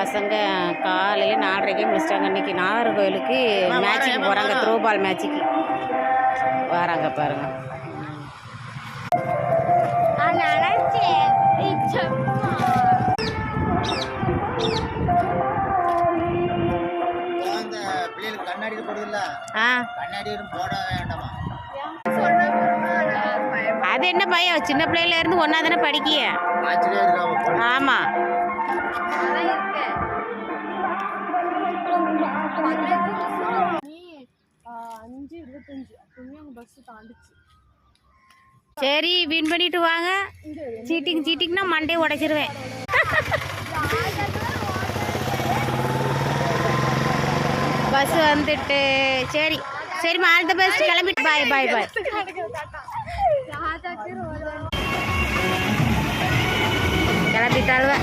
பசங்க காலையில் 4:30 முடிச்சிட்டாங்க. இன்றைக்கி நாகர்கோவிலுக்கு மேட்சுக்கு போகிறாங்க, த்ரோ பால் மேட்சுக்கு வராங்க பாருங்க. அது என்ன பையன், சின்ன பிள்ளையில இருந்து ஒன்னா தானே படிக்கிய. ஆமா, சரி வின் பண்ணிட்டு வாங்க. சீட்டிங்னா மண்டே உடைச்சிருவேன். பஸ் வந்துட்டு சரி சரிம்மா, ஆல் தி பெஸ்ட். கிளம்பிட்டு பாய் பாய் பாய். கிளம்பிட்டாளுவ.